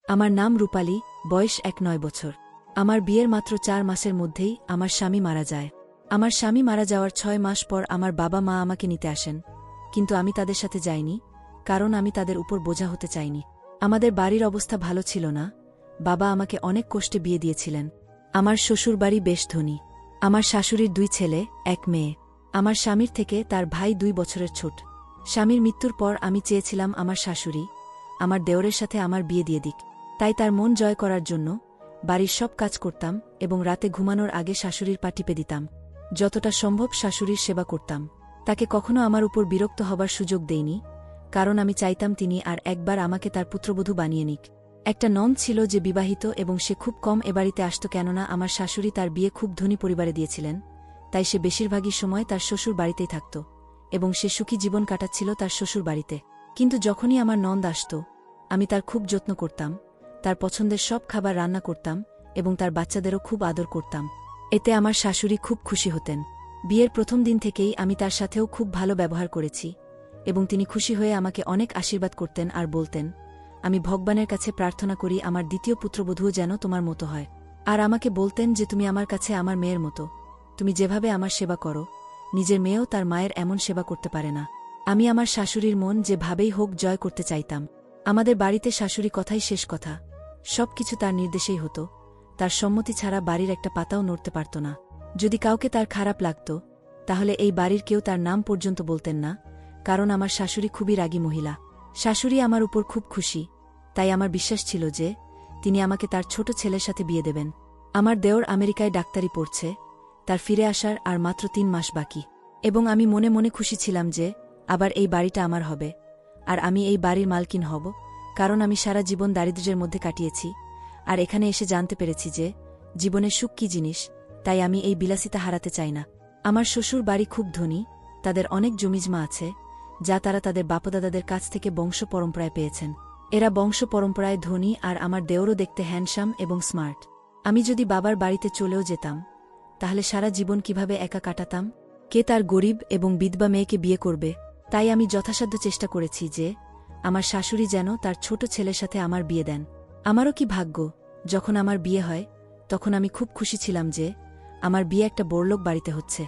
আমার নাম রূপালী, বয়স 9 বছর। আমার বিয়ের মাত্র 4 মাসের মধ্যেই আমার স্বামী মারা যায়। আমার স্বামী মারা যাওয়ার 6 মাস পর আমার বাবা মা আমাকে নিতে আসেন, কিন্তু আমি তাদের সাথে যাইনি, কারণ আমি তাদের উপর বোঝা হতে চাইনি। আমাদের বাড়ির অবস্থা ভালো ছিল না, বাবা আমাকে অনেক কষ্টে বিয়ে দিয়েছিলেন। আমার শ্বশুরবাড়ি বেশ ধনী। আমার শাশুড়ির 2 ছেলে, 1 মেয়ে। আমার স্বামীর থেকে তার ভাই 2 বছরের ছোট। স্বামীর মৃত্যুর পর আমি চেয়েছিলাম আমার শাশুড়ি আমার দেওরের সাথে আমার বিয়ে দিয়ে দিক। তাই তার মন জয় করার জন্য বাড়ির সব কাজ করতাম এবং রাতে ঘুমানোর আগে শাশুড়ির পা টিপে দিতাম। যতটা সম্ভব শাশুড়ির সেবা করতাম। তাকে কখনো আমার উপর বিরক্ত হবার সুযোগ দেইনি, কারণ আমি চাইতাম তিনি আর একবার আমাকে তার পুত্রবধূ বানিয়ে নিক। একটা ননদ ছিল যে বিবাহিত এবং সে খুব কম এ বাড়িতে আসত, কেননা আমার শাশুড়ি তার বিয়ে খুব ধনী পরিবারে দিয়েছিলেন, তাই সে বেশিরভাগই সময় তার শ্বশুর বাড়িতেই থাকত এবং সে সুখী জীবন কাটাচ্ছিল তার শ্বশুর বাড়িতে। কিন্তু যখনই আমার ননদ আসত, আমি তার খুব যত্ন করতাম, তার পছন্দের সব খাবার রান্না করতাম এবং তার বাচ্চাদেরও খুব আদর করতাম। এতে আমার শাশুড়ি খুব খুশি হতেন। বিয়ের প্রথম দিন থেকেই আমি তার সাথেও খুব ভালো ব্যবহার করেছি এবং তিনি খুশি হয়ে আমাকে অনেক আশীর্বাদ করতেন আর বলতেন, আমি ভগবানের কাছে প্রার্থনা করি আমার দ্বিতীয় পুত্রবধূও যেন তোমার মতো হয়। আর আমাকে বলতেন যে তুমি আমার কাছে আমার মেয়ের মতো, তুমি যেভাবে আমার সেবা করো, নিজের মেয়েও তার মায়ের এমন সেবা করতে পারে না। আমি আমার শাশুড়ির মন যেভাবেই হোক জয় করতে চাইতাম। আমাদের বাড়িতে শাশুড়ি কথাই শেষ কথা, সব কিছু তার নির্দেশেই হতো। তার সম্মতি ছাড়া বাড়ির একটা পাতাও নড়তে পারত না। যদি কাউকে তার খারাপ লাগত, তাহলে এই বাড়ির কেউ তার নাম পর্যন্ত বলতেন না, কারণ আমার শাশুড়ি খুবই রাগী মহিলা। শাশুড়ি আমার উপর খুব খুশি, তাই আমার বিশ্বাস ছিল যে তিনি আমাকে তার ছোট ছেলের সাথে বিয়ে দেবেন। আমার দেওর আমেরিকায় ডাক্তারি পড়ছে, তার ফিরে আসার আর মাত্র 3 মাস বাকি, এবং আমি মনে মনে খুশি ছিলাম যে আবার এই বাড়িটা আমার হবে আর আমি এই বাড়ির মালকিন হব, কারণ আমি সারা জীবন দারিদ্র্যের মধ্যে কাটিয়েছি আর এখানে এসে জানতে পেরেছি যে জীবনের সুখ কী জিনিস। তাই আমি এই বিলাসিতা হারাতে চাই না। আমার শ্বশুর বাড়ি খুব ধনী, তাদের অনেক জমিজমা আছে যা তারা তাদের বাপদাদাদের কাছ থেকে বংশ পরম্পরায় পেয়েছেন। এরা বংশ পরম্পরায় ধনী আর আমার দেওরও দেখতে হ্যান্ডসাম এবং স্মার্ট। আমি যদি বাবার বাড়িতে চলেও যেতাম, তাহলে সারা জীবন কিভাবে একা কাটাতাম? কে তার গরিব এবং বিধবা মেয়েকে বিয়ে করবে? তাই আমি যথাসাধ্য চেষ্টা করেছি যে আমার শাশুড়ি যেন তার ছোট ছেলের সাথে আমার বিয়ে দেন। আমারও কি ভাগ্য, যখন আমার বিয়ে হয় তখন আমি খুব খুশি ছিলাম যে আমার বিয়ে একটা বড়লোক বাড়িতে হচ্ছে।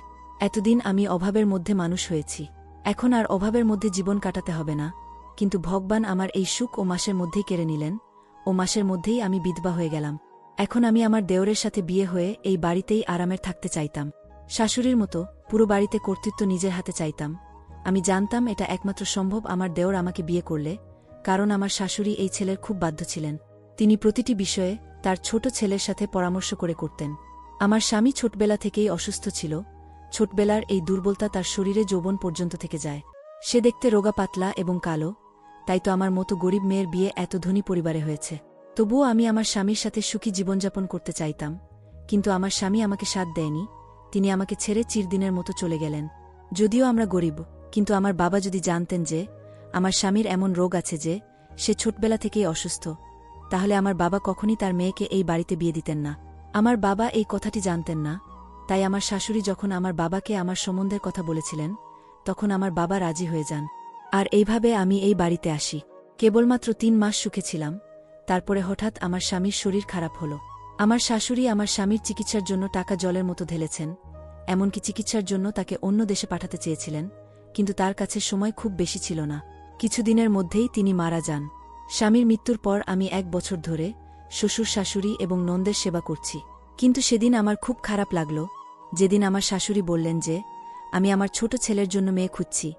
এতদিন আমি অভাবের মধ্যে মানুষ হয়েছি, এখন আর অভাবের মধ্যে জীবন কাটাতে হবে না। কিন্তু ভগবান আমার এই সুখ ও মাসের মধ্যেই কেড়ে নিলেন, ও মাসের মধ্যেই আমি বিধবা হয়ে গেলাম। এখন আমি আমার দেওরের সাথে বিয়ে হয়ে এই বাড়িতেই আরামের থাকতে চাইতাম। শাশুড়ির মতো পুরো বাড়িতে কর্তৃত্ব নিজের হাতে চাইতাম। আমি জানতাম এটা একমাত্র সম্ভব আমার দেওর আমাকে বিয়ে করলে, কারণ আমার শাশুড়ি এই ছেলের খুব বাধ্য ছিলেন। তিনি প্রতিটি বিষয়ে তার ছোট ছেলের সাথে পরামর্শ করে করতেন। আমার স্বামী ছোটবেলা থেকেই অসুস্থ ছিল। ছোটবেলার এই দুর্বলতা তার শরীরে যৌবন পর্যন্ত থেকে যায়। সে দেখতে রোগা পাতলা এবং কালো, তাই তো আমার মতো গরিব মেয়ের বিয়ে এত ধনী পরিবারে হয়েছে। তবুও আমি আমার স্বামীর সাথে সুখী জীবনযাপন করতে চাইতাম, কিন্তু আমার স্বামী আমাকে সাথ দেয়নি। তিনি আমাকে ছেড়ে চিরদিনের মতো চলে গেলেন। যদিও আমরা গরিব, কিন্তু আমার বাবা যদি জানতেন যে আমার স্বামীর এমন রোগ আছে যে সে ছোটবেলা থেকেই অসুস্থ, তাহলে আমার বাবা কখনই তার মেয়েকে এই বাড়িতে বিয়ে দিতেন না। আমার বাবা এই কথাটি জানতেন না, তাই আমার শাশুড়ি যখন আমার বাবাকে আমার সম্বন্ধের কথা বলেছিলেন, তখন আমার বাবা রাজি হয়ে যান। আর এইভাবে আমি এই বাড়িতে আসি। কেবলমাত্র 3 মাস সুখে ছিলাম, তারপরে হঠাৎ আমার স্বামীর শরীর খারাপ হল। আমার শাশুড়ি আমার স্বামীর চিকিৎসার জন্য টাকা জলের মতো ঢেলেছেন, এমনকি চিকিৎসার জন্য তাকে অন্য দেশে পাঠাতে চেয়েছিলেন, কিন্তু তার কাছে সময় খুব বেশি ছিল না। কিছুদিনের মধ্যেই তিনি মারা যান। স্বামীর মৃত্যুর পর আমি 1 বছর ধরে শ্বশুর শাশুড়ি এবং ননদের সেবা করছি। কিন্তু সেদিন আমার খুব খারাপ লাগল, যেদিন আমার শাশুড়ি বললেন যে আমি আমার ছোট ছেলের জন্য মেয়ে খুঁজছি,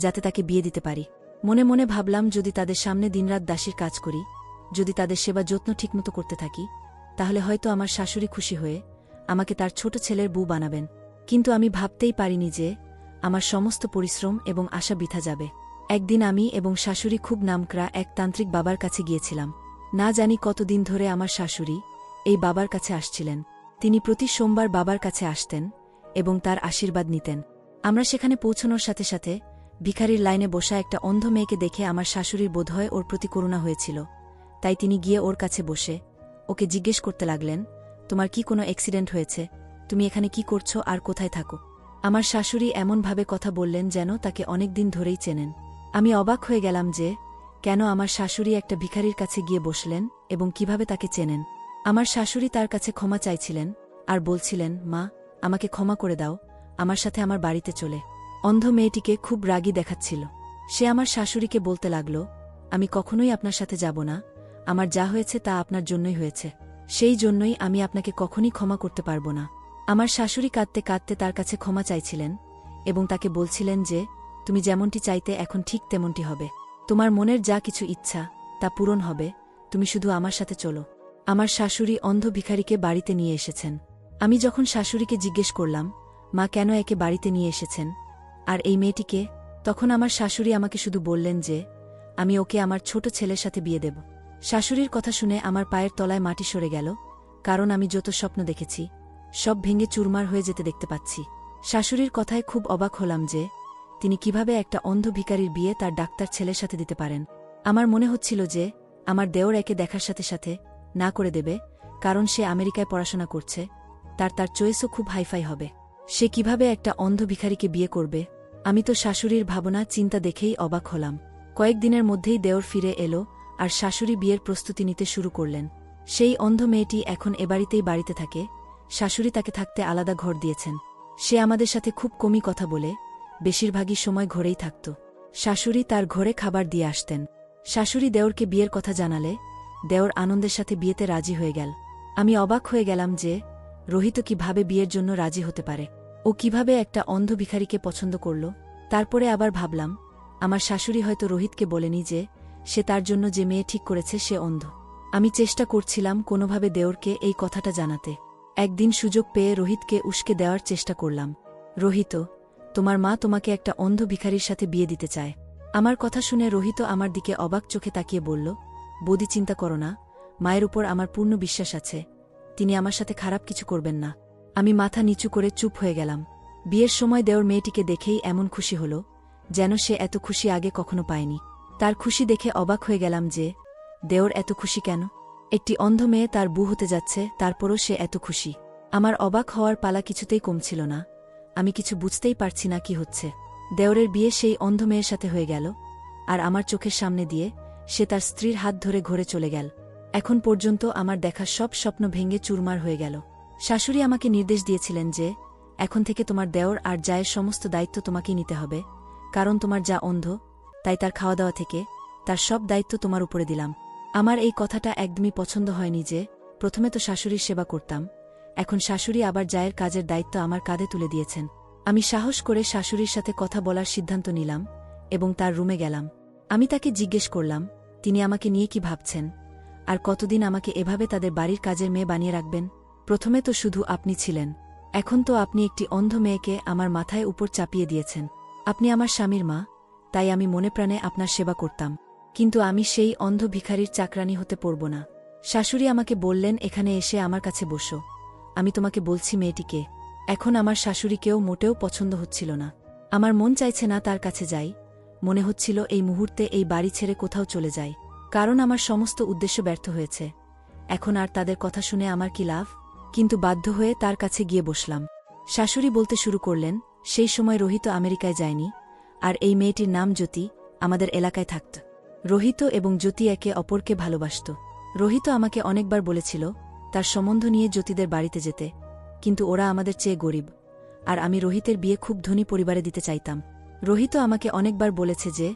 যাতে তাকে বিয়ে দিতে পারি। মনে মনে ভাবলাম, যদি তাদের সামনে দিনরাত দাসীর কাজ করি, যদি তাদের সেবা যত্ন ঠিকমতো করতে থাকি, তাহলে হয়তো আমার শাশুড়ি খুশি হয়ে আমাকে তার ছোট ছেলের বউ বানাবেন। কিন্তু আমি ভাবতেই পারিনি যে আমার সমস্ত পরিশ্রম এবং আশা বৃথা যাবে। একদিন আমি এবং শাশুড়ি খুব নামকরা এক তান্ত্রিক বাবার কাছে গিয়েছিলাম। না জানি কতদিন ধরে আমার শাশুড়ি এই বাবার কাছে আসছিলেন। তিনি প্রতি সোমবার বাবার কাছে আসতেন এবং তার আশীর্বাদ নিতেন। আমরা সেখানে পৌঁছানোর সাথে সাথে ভিখারির লাইনে বসা একটা অন্ধ মেয়েকে দেখে আমার শাশুড়ির বোধহয় ওর প্রতি করুণা হয়েছিল, তাই তিনি গিয়ে ওর কাছে বসে ওকে জিজ্ঞেস করতে লাগলেন, তোমার কি কোনো অ্যাক্সিডেন্ট হয়েছে? তুমি এখানে কি করছো আর কোথায় থাকো? আমার শাশুড়ি এমনভাবে কথা বললেন যেন তাকে অনেক দিন ধরেই চেনেন। আমি অবাক হয়ে গেলাম যে কেন আমার শাশুড়ি একটা ভিখারির কাছে গিয়ে বসলেন এবং কিভাবে তাকে চেনেন। আমার শাশুড়ি তার কাছে ক্ষমা চাইছিলেন আর বলছিলেন, মা, আমাকে ক্ষমা করে দাও, আমার সাথে আমার বাড়িতে চলে। অন্ধ মেয়েটিকে খুব রাগী দেখাচ্ছিল। সে আমার শাশুড়িকে বলতে লাগল, আমি কখনোই আপনার সাথে যাব না, আমার যা হয়েছে তা আপনার জন্যই হয়েছে, সেই জন্যই আমি আপনাকে কখনই ক্ষমা করতে পারব না। আমার শাশুড়ি কাঁদতে কাঁদতে তার কাছে ক্ষমা চাইছিলেন এবং তাকে বলছিলেন যে, তুমি যেমনটি চাইতে এখন ঠিক তেমনটি হবে, তোমার মনের যা কিছু ইচ্ছা তা পূরণ হবে, তুমি শুধু আমার সাথে চলো। আমার শাশুড়ি অন্ধ ভিখারিকে বাড়িতে নিয়ে এসেছেন। আমি যখন শাশুড়িকে জিজ্ঞেস করলাম, মা কেন একে বাড়িতে নিয়ে এসেছেন আর এই মেয়েটিকে, তখন আমার শাশুড়ি আমাকে শুধু বললেন যে, আমি ওকে আমার ছোট ছেলের সাথে বিয়ে দেব। শাশুড়ির কথা শুনে আমার পায়ের তলায় মাটি সরে গেল, কারণ আমি যত স্বপ্ন দেখেছি সব ভেঙে চুরমার হয়ে যেতে দেখতে পাচ্ছি। শাশুড়ির কথায় খুব অবাক হলাম যে তিনি কিভাবে একটা অন্ধ ভিখারির বিয়ে তার ডাক্তার ছেলের সাথে দিতে পারেন। আমার মনে হচ্ছিল যে আমার দেওর একে দেখার সাথে সাথে না করে দেবে, কারণ সে আমেরিকায় পড়াশোনা করছে, তার চয়েসও খুব হাইফাই হবে। সে কিভাবে একটা অন্ধ ভিখারিকে বিয়ে করবে। আমি তো শাশুড়ির ভাবনা চিন্তা দেখেই অবাক হলাম। কয়েকদিনের মধ্যেই দেওর ফিরে এলো আর শাশুড়ি বিয়ের প্রস্তুতি নিতে শুরু করলেন। সেই অন্ধ মেয়েটি এখন এবাড়িতেই বাড়িতে থাকে। শাশুড়ি তাকে থাকতে আলাদা ঘর দিয়েছেন। সে আমাদের সাথে খুব কমই কথা বলে, বেশিরভাগই সময় ঘরেই থাকত। শাশুড়ি তার ঘরে খাবার দিয়ে আসতেন। শাশুড়ি দেওরকে বিয়ের কথা জানালে দেওর আনন্দের সাথে বিয়েতে রাজি হয়ে গেল। আমি অবাক হয়ে গেলাম যে রোহিত কিভাবে বিয়ের জন্য রাজি হতে পারে। ও কিভাবে একটা অন্ধ ভিখারিকে পছন্দ করল। তারপরে আবার ভাবলাম, আমার শাশুড়ি হয়তো রোহিতকে বলেনি যে সে তার জন্য যে মেয়ে ঠিক করেছে সে অন্ধ। আমি চেষ্টা করছিলাম কোনোভাবে দেওরকে এই কথাটা জানাতে। একদিন সুযোগ পেয়ে রোহিতকে উস্কে দেওয়ার চেষ্টা করলাম। রোহিত, তোমার মা তোমাকে একটা অন্ধ ভিখারির সাথে বিয়ে দিতে চায়। আমার কথা শুনে রোহিত আমার দিকে অবাক চোখে তাকিয়ে বলল, বৌদি, চিন্তা করো না, মায়ের উপর আমার পূর্ণ বিশ্বাস আছে, তিনি আমার সাথে খারাপ কিছু করবেন না। আমি মাথা নিচু করে চুপ হয়ে গেলাম। বিয়ের সময় দেওর মেয়েটিকে দেখেই এমন খুশি হল যেন সে এত খুশি আগে কখনো পায়নি। তার খুশি দেখে অবাক হয়ে গেলাম যে দেওর এত খুশি কেন। একটি অন্ধ মেয়ে তার বউ হতে যাচ্ছে, তারপরও সে এত খুশি। আমার অবাক হওয়ার পালা কিছুতেই কমছিল না। আমি কিছু বুঝতেই পারছি না কি হচ্ছে। দেওরের বিয়ে সেই অন্ধ মেয়ের সাথে হয়ে গেল আর আমার চোখের সামনে দিয়ে সে তার স্ত্রীর হাত ধরে ঘরে চলে গেল। এখন পর্যন্ত আমার দেখা সব স্বপ্ন ভেঙে চুরমার হয়ে গেল। শাশুড়ি আমাকে নির্দেশ দিয়েছিলেন যে এখন থেকে তোমার দেওর আর জায়ের সমস্ত দায়িত্ব তোমাকেই নিতে হবে, কারণ তোমার যা অন্ধ, তাই তার খাওয়া দাওয়া থেকে তার সব দায়িত্ব তোমার উপরে দিলাম। আমার এই কথাটা একদমই পছন্দ হয়নি যে প্রথমে তো শাশুড়ির সেবা করতাম, এখন শাশুড়ি আবার জায়ের কাজের দায়িত্ব আমার কাঁধে তুলে দিয়েছেন। আমি সাহস করে শাশুড়ির সাথে কথা বলার সিদ্ধান্ত নিলাম এবং তার রুমে গেলাম। আমি তাকে জিজ্ঞেস করলাম, তিনি আমাকে নিয়ে কি ভাবছেন আর কতদিন আমাকে এভাবে তাদের বাড়ির কাজের মেয়ে বানিয়ে রাখবেন। প্রথমে তো শুধু আপনি ছিলেন, এখন তো আপনি একটি অন্ধ মেয়েকে আমার মাথায় উপর চাপিয়ে দিয়েছেন। আপনি আমার স্বামীর মা, তাই আমি মনে প্রাণে আপনার সেবা করতাম, কিন্তু আমি সেই অন্ধ ভিখারির চাকরানি হতে পারব না। শাশুড়ি আমাকে বললেন, এখানে এসে আমার কাছে বসো, আমি তোমাকে বলছি মেয়েটিকে। এখন আমার শাশুড়িকেও মোটেও পছন্দ হচ্ছিল না। আমার মন চাইছে না তার কাছে যাই, মনে হচ্ছিল এই মুহূর্তে এই বাড়ি ছেড়ে কোথাও চলে যাই, কারণ আমার সমস্ত উদ্দেশ্য ব্যর্থ হয়েছে। এখন আর তাদের কথা শুনে আমার কি লাভ। কিন্তু বাধ্য হয়ে তার কাছে গিয়ে বসলাম। শাশুড়ি বলতে শুরু করলেন, সেই সময় রোহিত আমেরিকায় যায়নি, আর এই মেয়েটির নাম জ্যোতি আমাদের এলাকায় থাকত। রোহিত এবং জ্যোতি একে অপরকে ভালোবাসত। রোহিত আমাকে অনেকবার বলেছিল তার সম্বন্ধ নিয়ে জ্যোতিদের বাড়িতে যেতে, কিন্তু ওরা আমাদের চেয়ে গরিব, আর আমি রোহিতের বিয়ে খুব ধনী পরিবারে দিতে চাইতাম। রোহিত আমাকে অনেকবার বলেছে যে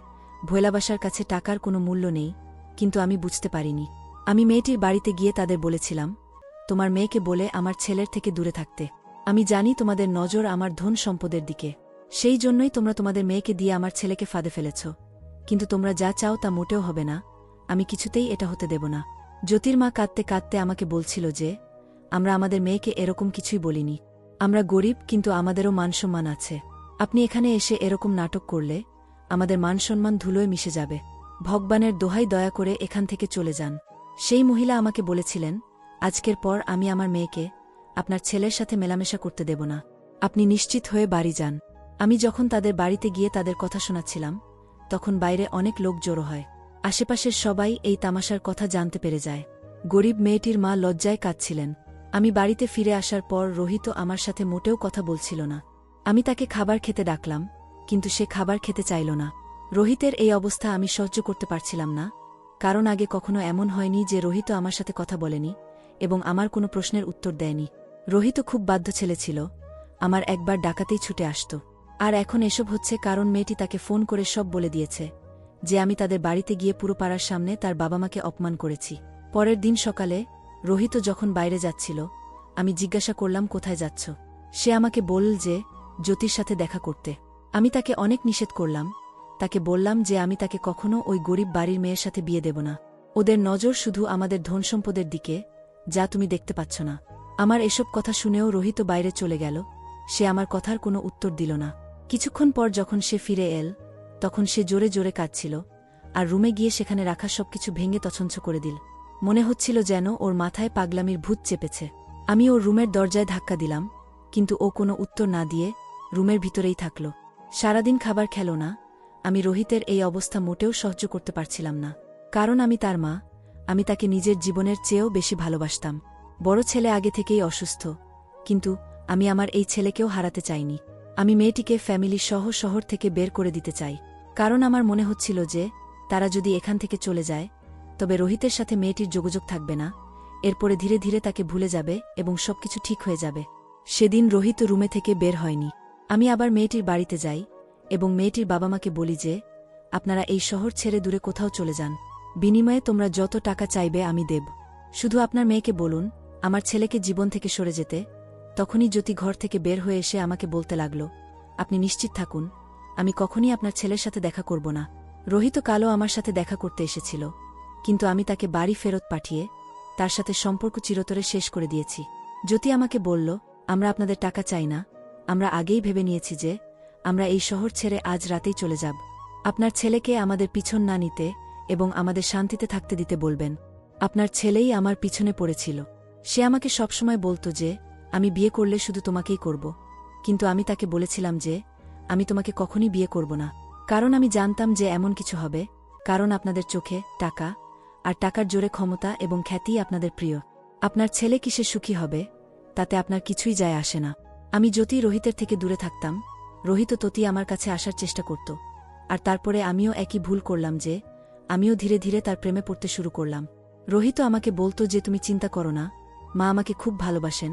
ভোলাবাসার কাছে টাকার কোনো মূল্য নেই, কিন্তু আমি বুঝতে পারিনি। আমি মেয়েটির বাড়িতে গিয়ে তাদের বলেছিলাম, তোমার মেয়েকে বলে আমার ছেলের থেকে দূরে থাকতে। আমি জানি তোমাদের নজর আমার ধন সম্পদের দিকে, সেই জন্যই তোমরা তোমাদের মেয়েকে দিয়ে আমার ছেলেকে ফাঁদে ফেলেছ, কিন্তু তোমরা যা চাও তা মোটেও হবে না, আমি কিছুতেই এটা হতে দেব না। জ্যোতির মা কাঁদতে কাঁদতে আমাকে বলছিল যে আমরা আমাদের মেয়েকে এরকম কিছুই বলিনি, আমরা গরিব, কিন্তু আমাদেরও মানসম্মান আছে। আপনি এখানে এসে এরকম নাটক করলে আমাদের মানসম্মান ধুলোয় মিশে যাবে। ভগবানের দোহাই, দয়া করে এখান থেকে চলে যান। সেই মহিলা আমাকে বলেছিলেন, আজকের পর আমি আমার মেয়েকে আপনার ছেলের সাথে মেলামেশা করতে দেব না, আপনি নিশ্চিত হয়ে বাড়ি যান। আমি যখন তাদের বাড়িতে গিয়ে তাদের কথা শোনাচ্ছিলাম, তখন বাইরে অনেক লোক জড়ো হয়। আশেপাশের সবাই এই তামাশার কথা জানতে পেরে যায়। গরিব মেয়েটির মা লজ্জায় কাঁদছিলেন। আমি বাড়িতে ফিরে আসার পর রোহিত আমার সাথে মোটেও কথা বলছিল না। আমি তাকে খাবার খেতে ডাকলাম, কিন্তু সে খাবার খেতে চাইল না। রোহিতের এই অবস্থা আমি সহ্য করতে পারছিলাম না, কারণ আগে কখনো এমন হয়নি যে রোহিত আমার সাথে কথা বলেনি এবং আমার কোনো প্রশ্নের উত্তর দেয়নি। রোহিত খুব বাধ্য ছেলে ছিল, আমার একবার ডাকাতেই ছুটে আসত। আর এখন এসব হচ্ছে কারণ মেয়েটি তাকে ফোন করে সব বলে দিয়েছে যে আমি তাদের বাড়িতে গিয়ে পুরো পাড়ার সামনে তার বাবা মাকে অপমান করেছি। পরের দিন সকালে রোহিত যখন বাইরে যাচ্ছিল, আমি জিজ্ঞাসা করলাম কোথায় যাচ্ছ। সে আমাকে বলল যে জ্যোতির সাথে দেখা করতে। আমি তাকে অনেক নিষেধ করলাম, তাকে বললাম যে আমি তাকে কখনো ওই গরিব বাড়ির মেয়ের সাথে বিয়ে দেব না। ওদের নজর শুধু আমাদের ধনসম্পদের দিকে, যা তুমি দেখতে পাচ্ছ না। আমার এসব কথা শুনেও রোহিত বাইরে চলে গেল, সে আমার কথার কোনো উত্তর দিল না। কিছুক্ষণ পর যখন সে ফিরে এল, তখন সে জোরে জোরে কাঁদছিল আর রুমে গিয়ে সেখানে রাখা সবকিছু ভেঙে তছনছ করে দিল। মনে হচ্ছিল যেন ওর মাথায় পাগলামির ভূত চেপেছে। আমি ওর রুমের দরজায় ধাক্কা দিলাম, কিন্তু ও কোনো উত্তর না দিয়ে রুমের ভিতরেই থাকল। সারাদিন খাবার খেল না। আমি রোহিতের এই অবস্থা মোটেও সহ্য করতে পারছিলাম না, কারণ আমি তার মা, আমি তাকে নিজের জীবনের চেয়েও বেশি ভালোবাসতাম। বড় ছেলে আগে থেকেই অসুস্থ, কিন্তু আমি আমার এই ছেলেকেও হারাতে চাইনি। আমি মেয়েটিকে ফ্যামিলি সহ শহর থেকে বের করে দিতে চাই, কারণ আমার মনে হচ্ছিল যে তারা যদি এখান থেকে চলে যায় তবে রোহিতের সাথে মেয়েটির যোগাযোগ থাকবে না, এরপরে ধীরে ধীরে তাকে ভুলে যাবে এবং সবকিছু ঠিক হয়ে যাবে। সেদিন রোহিত রুমে থেকে বের হয়নি। আমি আবার মেয়েটির বাড়িতে যাই এবং মেয়েটির বাবা মাকে বলি যে আপনারা এই শহর ছেড়ে দূরে কোথাও চলে যান, বিনিময়ে তোমরা যত টাকা চাইবে আমি দেব। শুধু আপনার মেয়েকে বলুন আমার ছেলেকে জীবন থেকে সরে যেতে। তখনই জ্যোতি ঘর থেকে বের হয়ে এসে আমাকে বলতে লাগল, আপনি নিশ্চিত থাকুন, আমি কখনই আপনার ছেলের সাথে দেখা করব না। রোহিত কালো আমার সাথে দেখা করতে এসেছিল, কিন্তু আমি তাকে বাড়ি ফেরত পাঠিয়ে তার সাথে সম্পর্ক চিরতরে শেষ করে দিয়েছি। জ্যোতি আমাকে বলল, আমরা আপনাদের টাকা চাই না, আমরা আগেই ভেবে নিয়েছি যে আমরা এই শহর ছেড়ে আজ রাতেই চলে যাব। আপনার ছেলেকে আমাদের পিছন না নিতে এবং আমাদের শান্তিতে থাকতে দিতে বলবেন। আপনার ছেলেই আমার পিছনে পড়েছিল। সে আমাকে সবসময় বলতো যে আমি বিয়ে করলে শুধু তোমাকেই করব, কিন্তু আমি তাকে বলেছিলাম যে আমি তোমাকে কখনই বিয়ে করব না, কারণ আমি জানতাম যে এমন কিছু হবে, কারণ আপনাদের চোখে টাকা আর টাকার জোরে ক্ষমতা এবং খ্যাতি আপনাদের প্রিয়। আপনার ছেলে কিসে সুখী হবে তাতে আপনার কিছুই যায় আসে না। আমি যতই রোহিতের থেকে দূরে থাকতাম, রোহিত ততই আমার কাছে আসার চেষ্টা করত, আর তারপরে আমিও একই ভুল করলাম যে আমিও ধীরে ধীরে তার প্রেমে পড়তে শুরু করলাম। রোহিত আমাকে বলতো যে তুমি চিন্তা করো না, মা আমাকে খুব ভালোবাসেন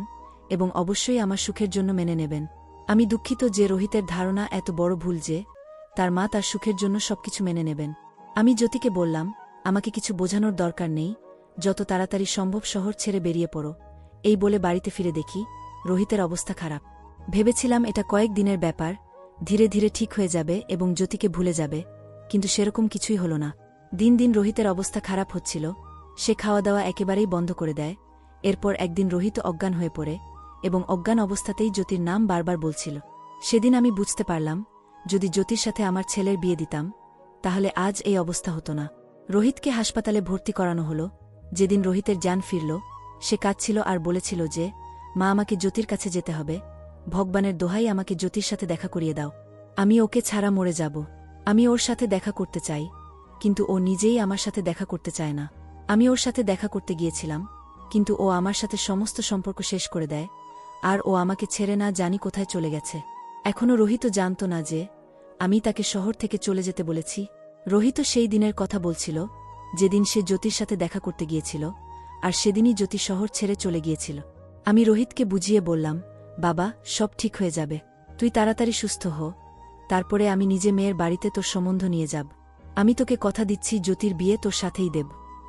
এবং অবশ্যই আমার সুখের জন্য মেনে নেবেন। আমি দুঃখিত যে রোহিতের ধারণা এত বড় ভুল যে তার মা তার সুখের জন্য সবকিছু মেনে নেবেন। আমি জ্যোতিকে বললাম, আমাকে কিছু বোঝানোর দরকার নেই, যত তাড়াতাড়ি সম্ভব শহর ছেড়ে বেরিয়ে পড়ো। এই বলে বাড়িতে ফিরে দেখি রোহিতের অবস্থা খারাপ। ভেবেছিলাম এটা কয়েক দিনের ব্যাপার, ধীরে ধীরে ঠিক হয়ে যাবে এবং জ্যোতিকে ভুলে যাবে, কিন্তু সেরকম কিছুই হল না। দিন দিন রোহিতের অবস্থা খারাপ হচ্ছিল, সে খাওয়া দাওয়া একেবারেই বন্ধ করে দেয়। এরপর একদিন রোহিত অজ্ঞান হয়ে পড়ে এবং অজ্ঞান অবস্থাতেই জ্যোতির নাম বারবার বলছিল। সেদিন আমি বুঝতে পারলাম, যদি জ্যোতির সাথে আমার ছেলের বিয়ে দিতাম তাহলে আজ এই অবস্থা হতো না। রোহিতকে হাসপাতালে ভর্তি করানো হলো। যেদিন রোহিতের জ্ঞান ফিরল, সে কাঁদছিল আর বলেছিল যে মা আমাকে জ্যোতির কাছে যেতে হবে, ভগবানের দোহাই আমাকে জ্যোতির সাথে দেখা করিয়ে দাও, আমি ওকে ছাড়া মরে যাব। আমি ওর সাথে দেখা করতে চাই, কিন্তু ও নিজেই আমার সাথে দেখা করতে চায় না। আমি ওর সাথে দেখা করতে গিয়েছিলাম, কিন্তু ও আমার সাথে সমস্ত সম্পর্ক শেষ করে দেয়, আর ও আমাকে ছেড়ে না জানি কোথায় চলে গেছে। এখনও রোহিত জানত না যে আমি তাকে শহর থেকে চলে যেতে বলেছি। রোহিত সেই দিনের কথা বলছিল যেদিন সে জ্যোতির সাথে দেখা করতে গিয়েছিল, আর সেদিনই জ্যোতি শহর ছেড়ে চলে গিয়েছিল। আমি রোহিতকে বুঝিয়ে বললাম, বাবা, সব ঠিক হয়ে যাবে, তুই তাড়াতাড়ি সুস্থ হ, তারপরে আমি নিজে মেয়ের বাড়িতে তোর সম্বন্ধ নিয়ে যাব। আমি তোকে কথা দিচ্ছি জ্যোতির বিয়ে তোর সাথেই দেব।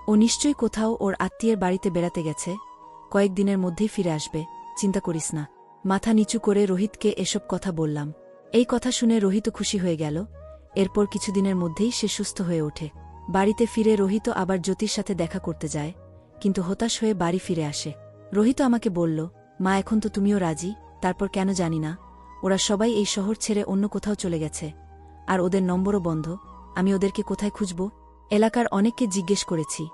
ও নিশ্চয়ই কোথাও ওর আত্মীয়ের বাড়িতে বেড়াতে গেছে, কয়েকদিনের মধ্যেই ফিরে আসবে, চিন্তা করিস না। মাথা নিচু করে রোহিতকে এসব কথা বললাম। এই কথা শুনে রোহিত খুশি হয়ে গেল। এরপর কিছুদিনের মধ্যেই সে সুস্থ হয়ে ওঠে। বাড়িতে ফিরে রোহিত আবার জ্যোতির সাথে দেখা করতে যায়, কিন্তু হতাশ হয়ে বাড়ি ফিরে আসে। রোহিত আমাকে বলল, মা, এখন তো তুমিও রাজি, তারপর কেন জানি না ওরা সবাই এই শহর ছেড়ে অন্য কোথাও চলে গেছে, আর ওদের নম্বরও বন্ধ। আমি ওদেরকে কোথায় খুঁজব? এলাকার অনেককে জিজ্ঞেস করেছি,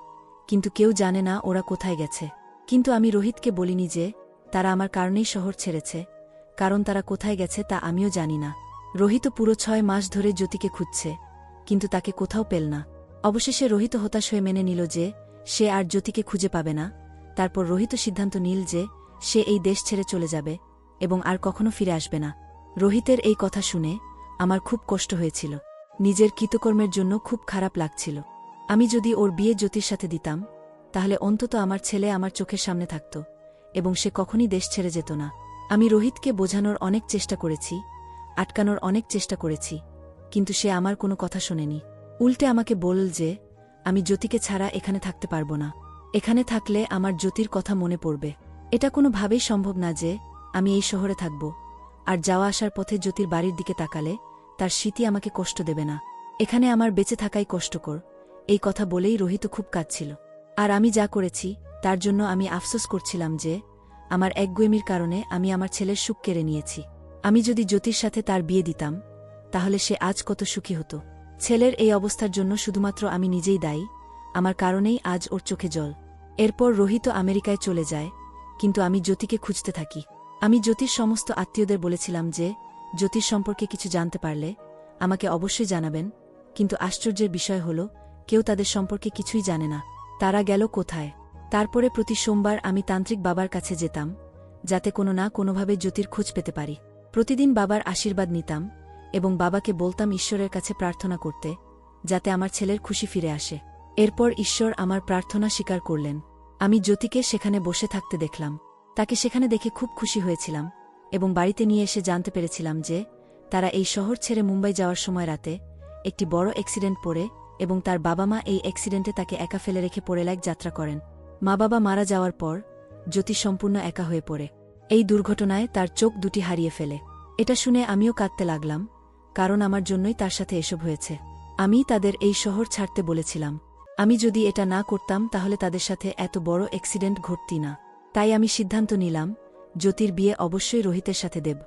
কিন্তু কেউ জানে না ওরা কোথায় গেছে। কিন্তু আমি রোহিতকে বলিনি যে তারা আমার কারণেই শহর ছেড়েছে, কারণ তারা কোথায় গেছে তা আমিও জানি না। রোহিত পুরো 6 মাস ধরে জ্যোতিকে খুঁজছে, কিন্তু তাকে কোথাও পেল না। অবশেষে রোহিত হতাশ হয়ে মেনে নিল যে সে আর জ্যোতিকে খুঁজে পাবে না। তারপর রোহিত সিদ্ধান্ত নিল যে সে এই দেশ ছেড়ে চলে যাবে এবং আর কখনো ফিরে আসবে না। রোহিতের এই কথা শুনে আমার খুব কষ্ট হয়েছিল। নিজের কৃতকর্মের জন্য খুব খারাপ লাগছিল। আমি যদি ওর বিয়ে জ্যোতির সাথে দিতাম তাহলে অন্তত আমার ছেলে আমার চোখের সামনে থাকত এবং সে কখনই দেশ ছেড়ে যেত না। আমি রোহিতকে বোঝানোর অনেক চেষ্টা করেছি, আটকানোর অনেক চেষ্টা করেছি, কিন্তু সে আমার কোনো কথা শোনেনি। উল্টে আমাকে বলল যে আমি জ্যোতিকে ছাড়া এখানে থাকতে পারবো না। এখানে থাকলে আমার জ্যোতির কথা মনে পড়বে। এটা কোনোভাবেই সম্ভব না যে আমি এই শহরে থাকব আর যাওয়া আসার পথে জ্যোতির বাড়ির দিকে তাকালে তার স্মৃতি আমাকে কষ্ট দেবে না। এখানে আমার বেঁচে থাকাই কষ্টকর। এই কথা বলেই রোহিত খুব কাঁদছিল। আর আমি যা করেছি তার জন্য আমি আফসোস করছিলাম যে আমার একগুঁয়েমির কারণে আমি আমার ছেলের সুখ কেড়ে নিয়েছি। আমি যদি জ্যোতির সাথে তার বিয়ে দিতাম তাহলে সে আজ কত সুখী হতো। ছেলের এই অবস্থার জন্য শুধুমাত্র আমি নিজেই দায়ী। আমার কারণেই আজ ওর চোখে জল। এরপর রোহিত আমেরিকায় চলে যায়, কিন্তু আমি জ্যোতিকে খুঁজতে থাকি। আমি জ্যোতির সমস্ত আত্মীয়দের বলেছিলাম যে জ্যোতির সম্পর্কে কিছু জানতে পারলে আমাকে অবশ্যই জানাবেন, কিন্তু আশ্চর্যের বিষয় হল কেউ তাদের সম্পর্কে কিছুই জানে না। তারা গেল কোথায়? তারপরে প্রতি সোমবার আমি তান্ত্রিক বাবার কাছে যেতাম, যাতে কোনো না কোনোভাবে জ্যোতির খোঁজ পেতে পারি। প্রতিদিন বাবার আশীর্বাদ নিতাম এবং বাবাকে বলতাম ঈশ্বরের কাছে প্রার্থনা করতে, যাতে আমার ছেলের খুশি ফিরে আসে। এরপর ঈশ্বর আমার প্রার্থনা স্বীকার করলেন। আমি জ্যোতিকে সেখানে বসে থাকতে দেখলাম। তাকে সেখানে দেখে খুব খুশি হয়েছিলাম এবং বাড়িতে নিয়ে এসে জানতে পেরেছিলাম যে তারা এই শহর ছেড়ে মুম্বাই যাওয়ার সময় রাতে একটি বড় অ্যাক্সিডেন্ট পড়ে এবং তার বাবা মা এই অ্যাক্সিডেন্টে তাকে একা ফেলে রেখে পরেলাইক যাত্রা করেন। মা বাবা মারা যাওয়ার পর জ্যোতি সম্পূর্ণ একা হয়ে পড়ে। এই দুর্ঘটনায় তার চোখ দুটি হারিয়ে ফেলে। এটা শুনে আমিও কাঁদতে লাগলাম, কারণ আমার জন্যই তার সাথে এসব হয়েছে। আমি তাদের এই শহর ছাড়তে বলেছিলাম। আমি যদি এটা না করতাম তাহলে তাদের সাথে এত বড় অ্যাক্সিডেন্ট ঘটতি না। তাই আমি সিদ্ধান্ত নিলাম জ্যোতির বিয়ে অবশ্যই রোহিতের সাথে দেব।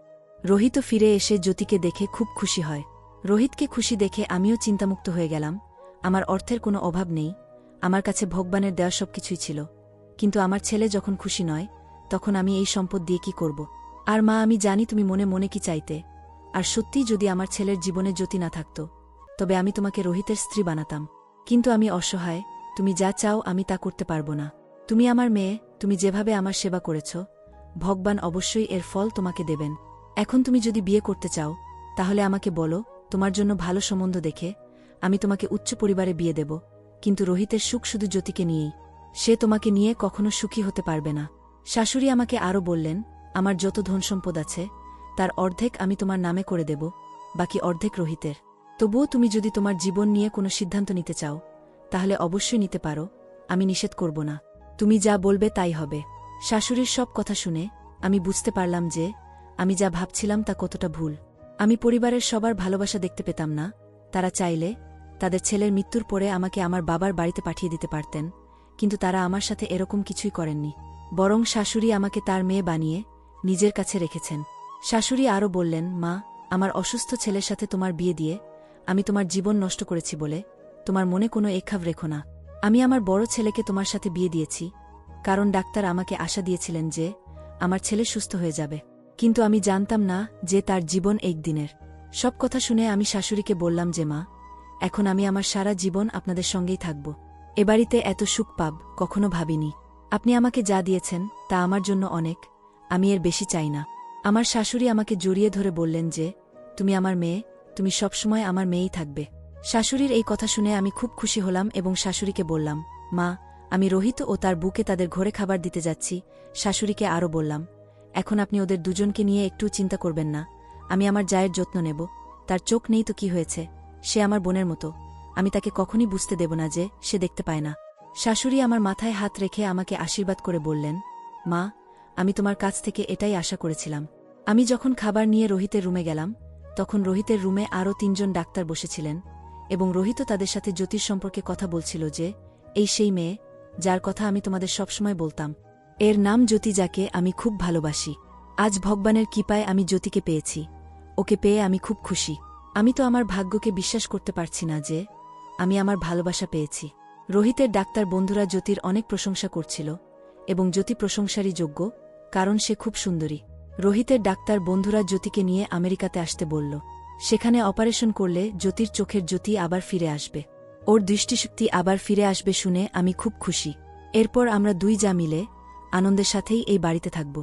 রোহিতও ফিরে এসে জ্যোতিকে দেখে খুব খুশি হয়। রোহিতকে খুশি দেখে আমিও চিন্তামুক্ত হয়ে গেলাম। আমার অর্থের কোনো অভাব নেই, আমার কাছে ভগবানের দেওয়া সবকিছুই ছিল। কিন্তু আমার ছেলে যখন খুশি নয় তখন আমি এই সম্পদ দিয়ে কি করব? আর মা, আমি জানি তুমি মনে মনে কি চাইতে। আর সত্যিই যদি আমার ছেলের জীবনে জ্যোতি না থাকত তবে আমি তোমাকে রোহিতের স্ত্রী বানাতাম। কিন্তু আমি অসহায়, তুমি যা চাও আমি তা করতে পারব না। তুমি আমার মেয়ে, তুমি যেভাবে আমার সেবা করেছ ভগবান অবশ্যই এর ফল তোমাকে দেবেন। এখন তুমি যদি বিয়ে করতে চাও তাহলে আমাকে বলো, তোমার জন্য ভালো সম্বন্ধ দেখে আমি তোমাকে উচ্চ পরিবারে বিয়ে দেব। কিন্তু রোহিতের সুখ শুধু জ্যোতিকে নিয়েই। সে তোমাকে নিয়ে কখনো সুখী হতে পারবে না। শাশুড়ি আমাকে আরও বললেন, আমার যত ধনসম্পদ আছে তার অর্ধেক আমি তোমার নামে করে দেব, বাকি অর্ধেক রোহিতের। তবুও তুমি যদি তোমার জীবন নিয়ে কোনো সিদ্ধান্ত নিতে চাও তাহলে অবশ্যই নিতে পারো, আমি নিষেধ করব না। তুমি যা বলবে তাই হবে। শাশুড়ির সব কথা শুনে আমি বুঝতে পারলাম যে আমি যা ভাবছিলাম তা কতটা ভুল। আমি পরিবারের সবার ভালোবাসা দেখতে পেতাম না। তারা চাইলে তাদের ছেলের মৃত্যুর পরে আমাকে আমার বাবার বাড়িতে পাঠিয়ে দিতে পারতেন, কিন্তু তারা আমার সাথে এরকম কিছুই করেননি। বরং শাশুড়ি আমাকে তার মেয়ে বানিয়ে নিজের কাছে রেখেছেন। শাশুড়ি আরও বললেন, মা, আমার অসুস্থ ছেলের সাথে তোমার বিয়ে দিয়ে আমি তোমার জীবন নষ্ট করেছি বলে তোমার মনে কোনো একখাভ রেখো না। আমি আমার বড় ছেলেকে তোমার সাথে বিয়ে দিয়েছি কারণ ডাক্তার আমাকে আশা দিয়েছিলেন যে আমার ছেলে সুস্থ হয়ে যাবে, কিন্তু আমি জানতাম না যে তার জীবন একদিনের। সব কথা শুনে আমি শাশুড়িকে বললাম যে মা, এখন আমি আমার সারা জীবন আপনাদের সঙ্গেই থাকব। এ বাড়িতে এত সুখ পাব কখনো ভাবিনি। আপনি আমাকে যা দিয়েছেন তা আমার জন্য অনেক, আমি এর বেশি চাই না। আমার শাশুড়ি আমাকে জড়িয়ে ধরে বললেন যে তুমি আমার মেয়ে, তুমি সবসময় আমার মেয়েই থাকবে। শাশুড়ির এই কথা শুনে আমি খুব খুশি হলাম এবং শাশুড়িকে বললাম, মা, আমি রোহিত ও তার বুকে তাদের ঘরে খাবার দিতে যাচ্ছি। শাশুড়িকে আরও বললাম, এখন আপনি ওদের দুজনকে নিয়ে একটু চিন্তা করবেন না, আমি আমার জায়ের যত্ন নেব। তার চোখ নেই তো কি হয়েছে, সে আমার বোনের মতো, আমি তাকে কখনই বুঝতে দেব না যে সে দেখতে পায় না। শাশুড়ি আমার মাথায় হাত রেখে আমাকে আশীর্বাদ করে বললেন, মা, আমি তোমার কাছ থেকে এটাই আশা করেছিলাম। আমি যখন খাবার নিয়ে রোহিতের রুমে গেলাম তখন রোহিতের রুমে আরও ৩ জন ডাক্তার বসেছিলেন এবং রোহিত তাদের সাথে জ্যোতির সম্পর্কে কথা বলছিল যে এই সেই মেয়ে যার কথা আমি তোমাদের সবসময় বলতাম। এর নাম জ্যোতি, যাকে আমি খুব ভালোবাসি। আজ ভগবানের কৃপায় আমি জ্যোতিকে পেয়েছি। ওকে পেয়ে আমি খুব খুশি। আমি তো আমার ভাগ্যকে বিশ্বাস করতে পারছি না যে আমি আমার ভালোবাসা পেয়েছি। রোহিতের ডাক্তার বন্ধুরা জ্যোতির অনেক প্রশংসা করছিল এবং জ্যোতি প্রশংসারই যোগ্য, কারণ সে খুব সুন্দরী। রোহিতের ডাক্তার বন্ধুরা জ্যোতিকে নিয়ে আমেরিকাতে আসতে বলল। সেখানে অপারেশন করলে জ্যোতির চোখের জ্যোতি আবার ফিরে আসবে, ওর দৃষ্টিশক্তি আবার ফিরে আসবে শুনে আমি খুব খুশি। এরপর আমরা দুই যা মিলে আনন্দের সাথেই এই বাড়িতে থাকব।